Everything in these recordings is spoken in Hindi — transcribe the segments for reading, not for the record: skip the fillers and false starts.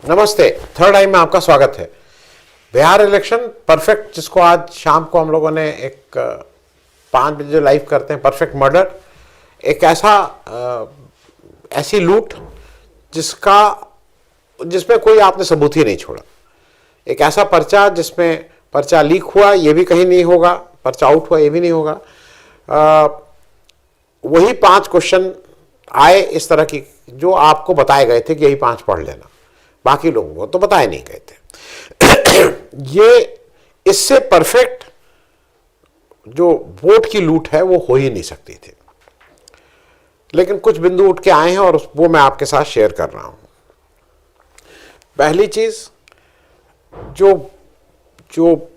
नमस्ते। थर्ड आई में आपका स्वागत है। बिहार इलेक्शन परफेक्ट, जिसको आज शाम को हम लोगों ने एक 5 बजे लाइव करते हैं, परफेक्ट मर्डर, एक ऐसी लूट जिसमें कोई आपने सबूत ही नहीं छोड़ा। एक ऐसा पर्चा जिसमें पर्चा लीक हुआ ये भी कहीं नहीं होगा, पर्चा आउट हुआ ये भी नहीं होगा। वही 5 क्वेश्चन आए इस तरह की जो आपको बताए गए थे कि यही 5 पढ़ लेना, बाकी लोगों को तो बताए नहीं गए थे। ये इससे परफेक्ट जो वोट की लूट है वो हो ही नहीं सकती थी, लेकिन कुछ बिंदु उठ के आए हैं और वो मैं आपके साथ शेयर कर रहा हूं। पहली चीज जो जो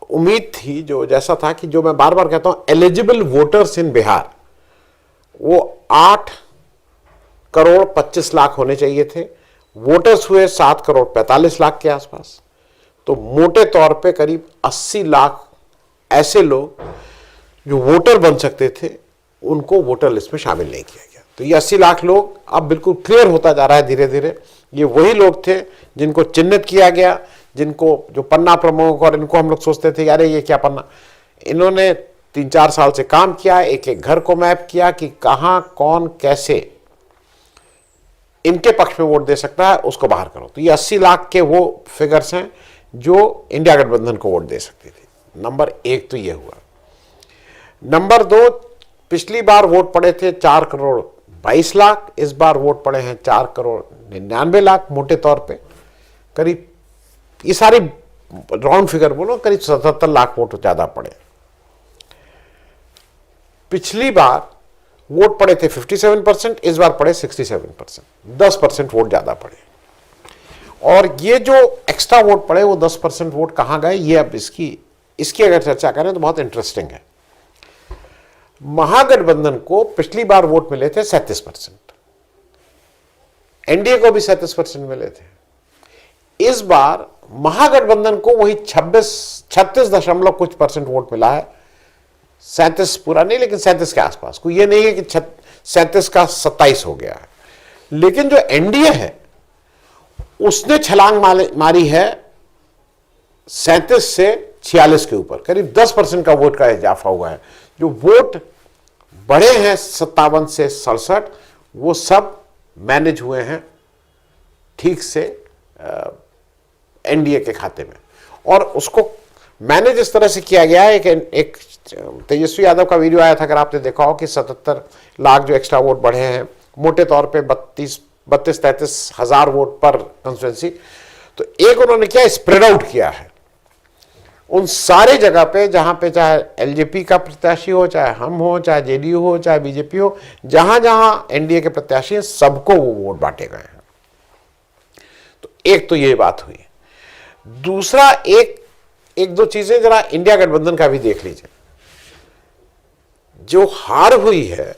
उम्मीद थी, जो जैसा था कि जो मैं बार बार कहता हूं, एलिजिबल वोटर्स इन बिहार वो 8 करोड़ 25 लाख होने चाहिए थे। वोटर्स हुए 7 करोड़ 45 लाख के आसपास। तो मोटे तौर पे करीब 80 लाख ऐसे लोग जो वोटर बन सकते थे उनको वोटर लिस्ट में शामिल नहीं किया गया। तो ये 80 लाख लोग अब बिल्कुल क्लियर होता जा रहा है धीरे धीरे। ये वही लोग थे जिनको चिन्हित किया गया, जिनको जो पन्ना प्रमुख, और इनको हम लोग सोचते थे यार ये क्या पन्ना। इन्होंने 3-4 साल से काम किया, एक एक घर को मैप किया कि कहां कौन कैसे इनके पक्ष में वोट दे सकता है, उसको बाहर करो। तो ये 80 लाख के वो फिगर्स हैं जो इंडिया गठबंधन को वोट दे सकती थी। नंबर 1 तो ये हुआ। नंबर 2, पिछली बार वोट पड़े थे 4 करोड़ 22 लाख, इस बार वोट पड़े हैं 4 करोड़ 99 लाख। मोटे तौर पे करीब, ये सारी राउंड फिगर बोलो, करीब 77 लाख वोट ज्यादा पड़े। पिछली बार वोट पड़े थे 57%, इस बार पड़े 67%, 10% वोट ज्यादा पड़े। और ये जो एक्स्ट्रा वोट पड़े वो 10% वोट कहां गए, ये अब इसकी अगर चर्चा करें तो बहुत इंटरेस्टिंग है। महागठबंधन को पिछली बार वोट मिले थे 37%, एनडीए को भी 37% मिले थे। इस बार महागठबंधन को वही 36 दशमलव कुछ % वोट मिला है। 37 पूरा नहीं, लेकिन 37 के आसपास। कोई ये नहीं है कि 37 का 27 हो गया है। लेकिन जो एनडीए है उसने छलांग मारी है 37 से 46 के ऊपर, करीब 10% का वोट का इजाफा हुआ है। जो वोट बढ़े हैं 57 से 67, वो सब मैनेज हुए हैं ठीक से एनडीए के खाते में। और उसको मैनेज इस तरह से किया गया है। एक तेजस्वी यादव का वीडियो आया था, अगर आपने देखा हो, कि 77 लाख जो एक्स्ट्रा वोट बढ़े हैं, मोटे तौर पे 32-33 हजार वोट पर कंस्टिट्यूंसी। तो एक उन्होंने क्या स्प्रेड आउट किया है उन सारे जगह पे, जहां पे चाहे एलजेपी का प्रत्याशी हो, चाहे हम हो, चाहे जेडीयू हो, चाहे बीजेपी हो, जहां जहां एनडीए के प्रत्याशी हैं सबको वो वोट बांटे गए हैं। तो एक तो ये बात हुई। दूसरा, एक दो चीजें जरा इंडिया गठबंधन का भी देख लीजिए। जो हार हुई है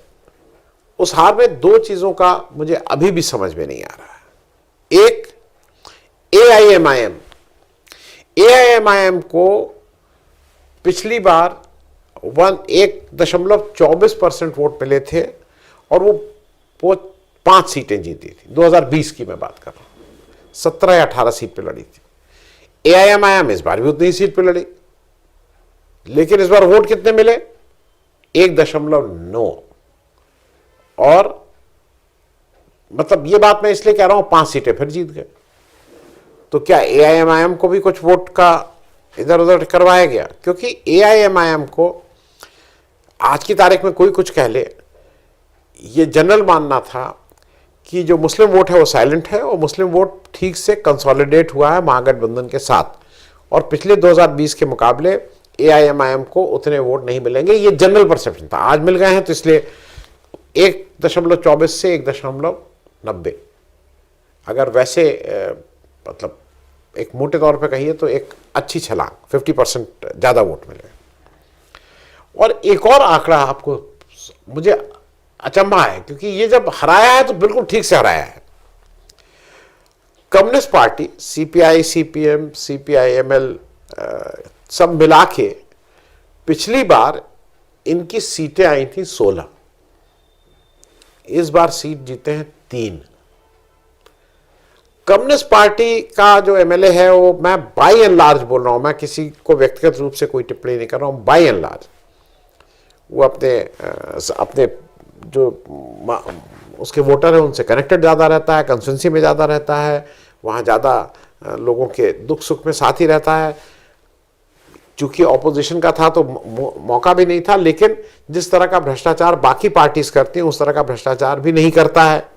उस हार में 2 चीजों का मुझे अभी भी समझ में नहीं आ रहा है। एक, एआईएमआईएम को पिछली बार 1.24% वोट मिले थे और वो 5 सीटें जीती थी। 2020 की मैं बात कर रहा हूं, 17 या 18 सीट पे लड़ी थी। एआईएमआईएम इस बार भी उतनी सीट पे लड़ी, लेकिन इस बार वोट कितने मिले? 1.9। और मतलब ये बात मैं इसलिए कह रहा हूं 5 सीटें फिर जीत गए। तो क्या एआईएमआईएम को भी कुछ वोट का इधर उधर करवाया गया? क्योंकि एआईएमआईएम को आज की तारीख में कोई कुछ कह ले, ये जनरल मानना था कि जो मुस्लिम वोट है वो साइलेंट है, और मुस्लिम वोट ठीक से कंसोलिडेट हुआ है महागठबंधन के साथ, और पिछले 2020 के मुकाबले एआईएमआईएम को उतने वोट नहीं मिलेंगे, ये जनरल परसेप्शन था। आज मिल गए हैं, तो इसलिए 1.24 से 1.90, अगर वैसे मतलब एक मोटे तौर पे कहिए तो एक अच्छी छलांग, 50% ज्यादा वोट मिले। और एक और आंकड़ा आपको, मुझे अचंभा है, क्योंकि ये जब हराया है तो बिल्कुल ठीक से हराया है। Communist party, CPI, CPM, CPI-ML, सब मिला के पिछली बार इनकी सीटें आई थी 16, इस बार सीट जीते हैं 3। कम्युनिस्ट पार्टी का जो एमएलए है वो, मैं बाई एंड लार्ज बोल रहा हूं, मैं किसी को व्यक्तिगत रूप से कोई टिप्पणी नहीं कर रहा हूं, बाई एंड लार्ज वो अपने जो उसके वोटर हैं उनसे कनेक्टेड ज़्यादा रहता है, कंस्टिट्यूंसी में ज़्यादा रहता है, वहाँ ज़्यादा लोगों के दुख सुख में साथ ही रहता है। चूंकि ऑपोजिशन का था तो मौका भी नहीं था, लेकिन जिस तरह का भ्रष्टाचार बाकी पार्टीज करती हैं उस तरह का भ्रष्टाचार भी नहीं करता है।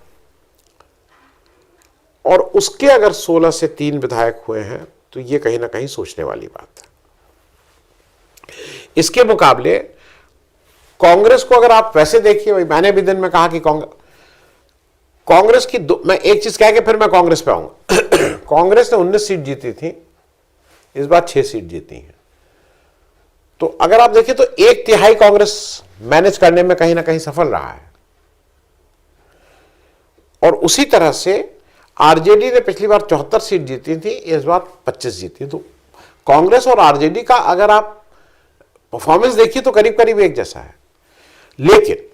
और उसके अगर 16 से 3 विधायक हुए हैं तो ये कहीं ना कहीं सोचने वाली बात है। इसके मुकाबले कांग्रेस को अगर आप वैसे देखिए, भाई मैंने भी दिन में कहा कि कांग्रेस की मैं एक चीज कह के फिर मैं कांग्रेस पे आऊंगा। कांग्रेस ने 19 सीट जीती थी, इस बार 6 सीट जीती हैं। तो अगर आप देखिए तो 1/3 कांग्रेस मैनेज करने में कहीं ना कहीं सफल रहा है। और उसी तरह से आरजेडी ने पिछली बार 74 सीट जीती थी, इस बार 25 जीती। तो कांग्रेस और आरजेडी का अगर आप परफॉर्मेंस देखिए तो करीब करीब एक जैसा है। लेकिन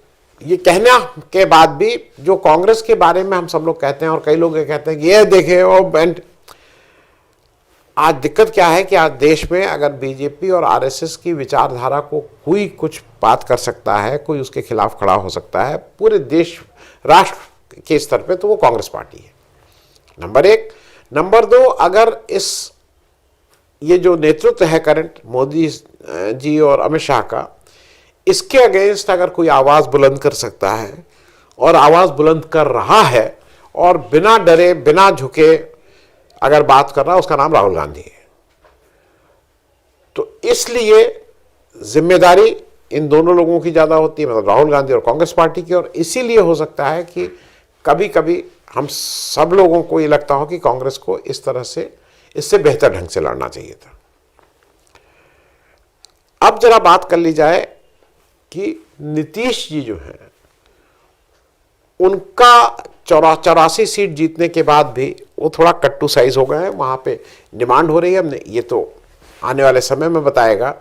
ये कहने के बाद भी जो कांग्रेस के बारे में हम सब लोग कहते हैं और कई लोग ये कहते हैं कि ये देखे वो बैंड, आज दिक्कत क्या है कि आज देश में अगर बीजेपी और आरएसएस की विचारधारा को कोई कुछ बात कर सकता है, कोई उसके खिलाफ खड़ा हो सकता है पूरे देश राष्ट्र के स्तर पे, तो वो कांग्रेस पार्टी है, नंबर 1। नंबर 2, अगर ये जो नेतृत्व है करंट मोदी जी और अमित शाह का, इसके अगेंस्ट अगर कोई आवाज बुलंद कर सकता है और आवाज बुलंद कर रहा है और बिना डरे बिना झुके अगर बात कर रहा है, उसका नाम राहुल गांधी है। तो इसलिए जिम्मेदारी इन दोनों लोगों की ज्यादा होती है, मतलब राहुल गांधी और कांग्रेस पार्टी की। और इसीलिए हो सकता है कि कभी कभी हम सब लोगों को ये लगता हो कि कांग्रेस को इस तरह से इससे बेहतर ढंग से लड़ना चाहिए था। अब जरा बात कर ली जाए कि नीतीश जी जो हैं उनका 84 सीट जीतने के बाद भी वो थोड़ा कट्टू साइज हो गए हैं। वहां पे डिमांड हो रही है, हमने ये तो आने वाले समय में बताएगा।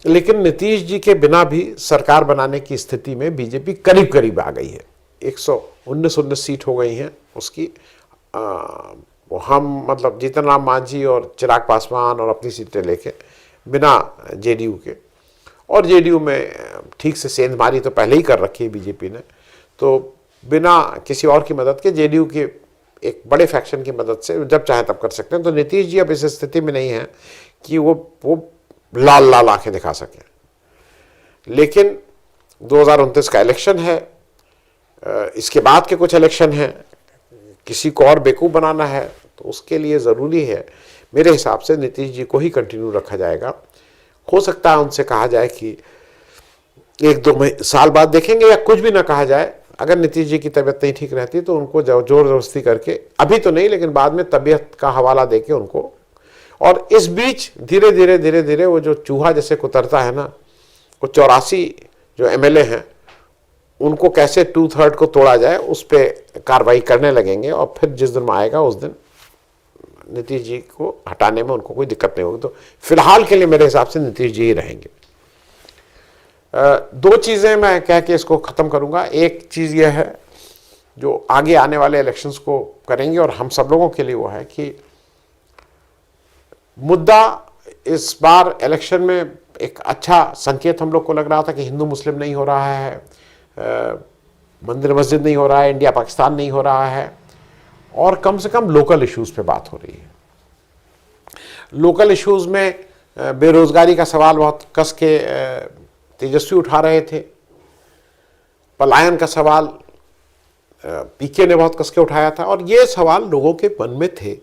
लेकिन नीतीश जी के बिना भी सरकार बनाने की स्थिति में बीजेपी करीब करीब आ गई है। 119 सीट हो गई हैं उसकी। हम मतलब जीतन राम मांझी और चिराग पासवान और अपनी सीटें लेके बिना जेडीयू के, और जेडीयू में ठीक से सेंधमारी तो पहले ही कर रखी है बीजेपी ने, तो बिना किसी और की मदद के जेडीयू के एक बड़े फैक्शन की मदद से जब चाहे तब कर सकते हैं। तो नीतीश जी अब इस स्थिति में नहीं है कि वो लाल लाल आंखें दिखा सकें। लेकिन 2029 का इलेक्शन है, इसके बाद के कुछ इलेक्शन हैं, किसी को और बेवकूफ़ बनाना है, तो उसके लिए ज़रूरी है मेरे हिसाब से नीतीश जी को ही कंटिन्यू रखा जाएगा। हो सकता है उनसे कहा जाए कि 1-2 साल बाद देखेंगे, या कुछ भी ना कहा जाए। अगर नीतीश जी की तबीयत नहीं ठीक रहती तो उनको जोर जबरदस्ती करके, अभी तो नहीं लेकिन बाद में तबीयत का हवाला देके उनको, और इस बीच धीरे धीरे वो जो चूहा जैसे कुतरता है ना, वो 84 जो एमएलए हैं उनको कैसे 2/3 को तोड़ा जाए उस पर कार्रवाई करने लगेंगे। और फिर जिस दिन आएगा उस दिन नीतीश जी को हटाने में उनको कोई दिक्कत नहीं होगी। तो फिलहाल के लिए मेरे हिसाब से नीतीश जी ही रहेंगे। 2 चीज़ें मैं कह के इसको ख़त्म करूँगा। एक चीज़ यह है जो आगे आने वाले इलेक्शंस को करेंगे और हम सब लोगों के लिए, वो है कि मुद्दा इस बार इलेक्शन में एक अच्छा संकेत हम लोग को लग रहा था कि हिंदू मुस्लिम नहीं हो रहा है, मंदिर मस्जिद नहीं हो रहा है, इंडिया पाकिस्तान नहीं हो रहा है, और कम से कम लोकल इश्यूज पे बात हो रही है। लोकल इश्यूज में बेरोजगारी का सवाल बहुत कस के तेजस्वी उठा रहे थे, पलायन का सवाल पीके ने बहुत कस के उठाया था, और ये सवाल लोगों के मन में थे।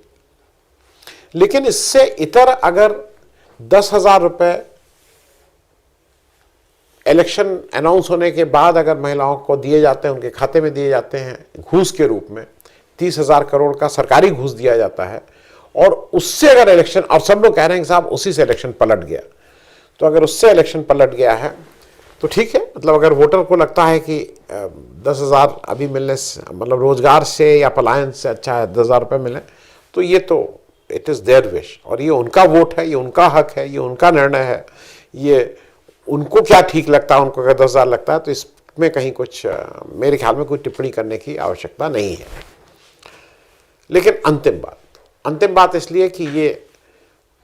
लेकिन इससे इतर अगर 10,000 रुपए इलेक्शन अनाउंस होने के बाद अगर महिलाओं को दिए जाते हैं, उनके खाते में दिए जाते हैं घूस के रूप में, 30,000 करोड़ का सरकारी घूस दिया जाता है, और उससे अगर इलेक्शन, और सब लोग कह रहे हैं कि साहब उसी से इलेक्शन पलट गया, तो अगर उससे इलेक्शन पलट गया है तो ठीक है। मतलब अगर वोटर को लगता है कि 10,000 अभी मिलने से, मतलब रोजगार से या पलायन से अच्छा है 10,000 रुपये मिले, तो ये तो इट इज़ देयर विश, और ये उनका वोट है, ये उनका हक है, ये उनका निर्णय है, ये उनको क्या ठीक लगता है। उनको अगर 10,000 लगता है तो इसमें कहीं कुछ मेरे ख्याल में कोई टिप्पणी करने की आवश्यकता नहीं है। लेकिन अंतिम बात इसलिए कि ये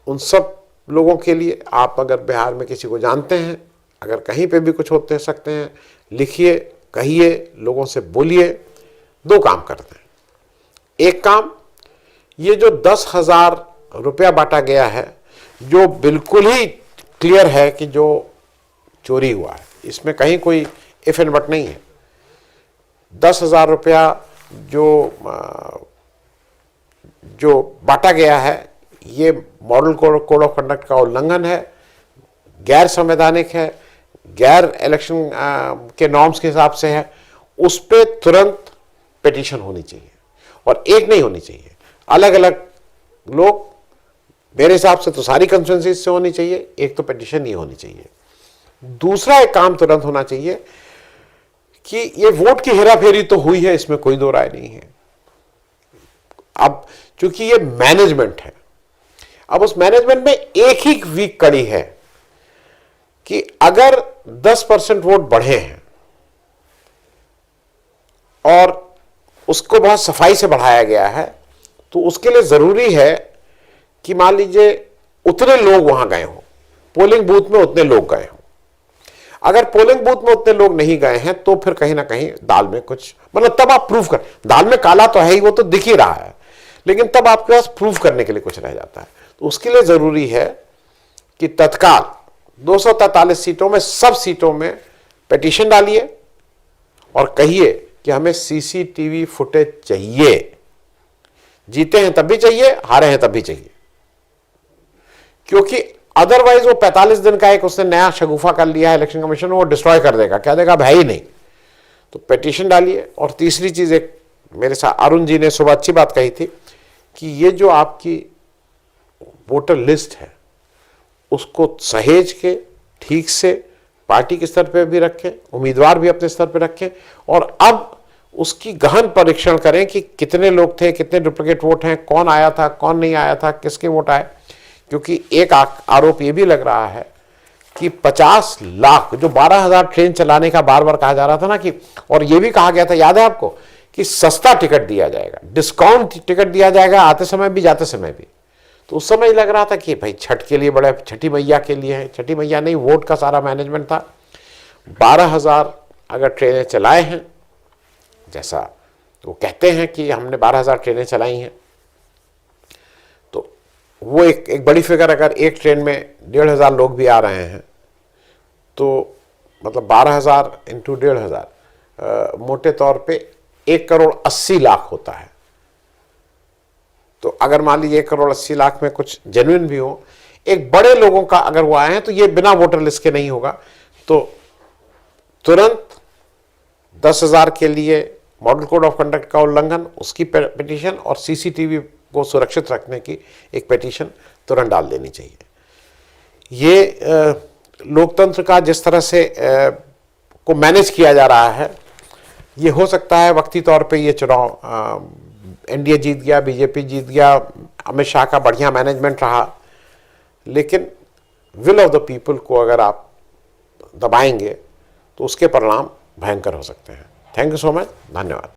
उन सब लोगों के लिए, आप अगर बिहार में किसी को जानते हैं, अगर कहीं पे भी कुछ होते सकते हैं, लिखिए, कहिए, लोगों से बोलिए। 2 काम करते हैं। एक काम, ये जो 10,000 रुपया बांटा गया है, जो बिल्कुल ही क्लियर है कि जो चोरी हुआ है, इसमें कहीं कोई इफ एंड बट नहीं है। 10,000 रुपया जो बांटा गया है, ये मॉडल कोड ऑफ कंडक्ट का उल्लंघन है, गैर संवैधानिक है, गैर इलेक्शन के नॉर्म्स के हिसाब से है। उस पर तुरंत पिटीशन होनी चाहिए, और एक नहीं होनी चाहिए, अलग अलग लोग, मेरे हिसाब से तो सारी कंस्टिट्यूएंसीज से होनी चाहिए, एक तो पिटीशन नहीं होनी चाहिए। दूसरा एक काम तुरंत होना चाहिए कि ये वोट की हेराफेरी तो हुई है, इसमें कोई दो राय नहीं है। अब चूंकि ये मैनेजमेंट है, अब उस मैनेजमेंट में एक ही वीक कड़ी है कि अगर 10% वोट बढ़े हैं और उसको बहुत सफाई से बढ़ाया गया है, तो उसके लिए जरूरी है कि मान लीजिए उतने लोग वहां गए हों, पोलिंग बूथ में उतने लोग गए हों। अगर पोलिंग बूथ में उतने लोग नहीं गए हैं तो फिर कहीं ना कहीं दाल में कुछ, मतलब तब आप प्रूफ कर, दाल में काला तो है ही, वो तो दिख ही रहा है, लेकिन तब आपके पास प्रूफ करने के लिए कुछ रह जाता है। तो उसके लिए जरूरी है कि तत्काल 243 सीटों में, सब सीटों में पिटीशन डालिए और कहिए कि हमें सीसीटीवी फुटेज चाहिए। जीते हैं तब भी चाहिए, हारे हैं तब भी चाहिए, क्योंकि अदरवाइज वो 45 दिन का एक उसने नया शगुफा कर लिया है इलेक्शन कमीशन, वो डिस्ट्रॉय कर देगा, क्या देगा, अब है ही नहीं। तो पिटीशन डालिए। और तीसरी चीज, एक मेरे साथ अरुण जी ने सुबह अच्छी बात कही थी कि ये जो आपकी वोटर लिस्ट है, उसको सहेज के ठीक से पार्टी के स्तर पे भी रखें, उम्मीदवार भी अपने स्तर पे रखें, और अब उसकी गहन परीक्षण करें कि कितने लोग थे, कितने डुप्लीकेट वोट हैं, कौन आया था, कौन नहीं आया था, किसके वोट आए। क्योंकि एक आरोप ये भी लग रहा है कि 50 लाख, जो 12,000 ट्रेन चलाने का बार बार कहा जा रहा था ना, कि और ये भी कहा गया था, याद है आपको, कि सस्ता टिकट दिया जाएगा, डिस्काउंट टिकट दिया जाएगा, आते समय भी जाते समय भी। तो उस समय लग रहा था कि भाई छठ के लिए, बड़े छठी मैया के लिए है, छठी मैया नहीं, वोट का सारा मैनेजमेंट था। 12,000 अगर ट्रेनें चलाए हैं, जैसा वो कहते हैं कि हमने 12,000 ट्रेनें चलाई हैं, तो वो एक बड़ी फिगर, अगर एक ट्रेन में 1,500 लोग भी आ रहे हैं, तो मतलब 12,000 इंटू 1,500, मोटे तौर पे 1,80,00,000 होता है। तो अगर मान लीजिए 1,80,00,000 में कुछ जेन्युइन भी हो, एक बड़े लोगों का अगर वो आए हैं, तो ये बिना वोटर लिस्ट के नहीं होगा। तो तुरंत 10,000 के लिए मॉडल कोड ऑफ कंडक्ट का उल्लंघन, उसकी पिटीशन, और सीसीटीवी को सुरक्षित रखने की एक पिटीशन तुरंत डाल देनी चाहिए। ये लोकतंत्र का जिस तरह से को मैनेज किया जा रहा है, ये हो सकता है वक्ती तौर पे ये चुनाव एनडीए जीत गया, बीजेपी जीत गया, अमित शाह का बढ़िया मैनेजमेंट रहा, लेकिन विल ऑफ द पीपल को अगर आप दबाएंगे तो उसके परिणाम भयंकर हो सकते हैं। थैंक यू सो मच, धन्यवाद।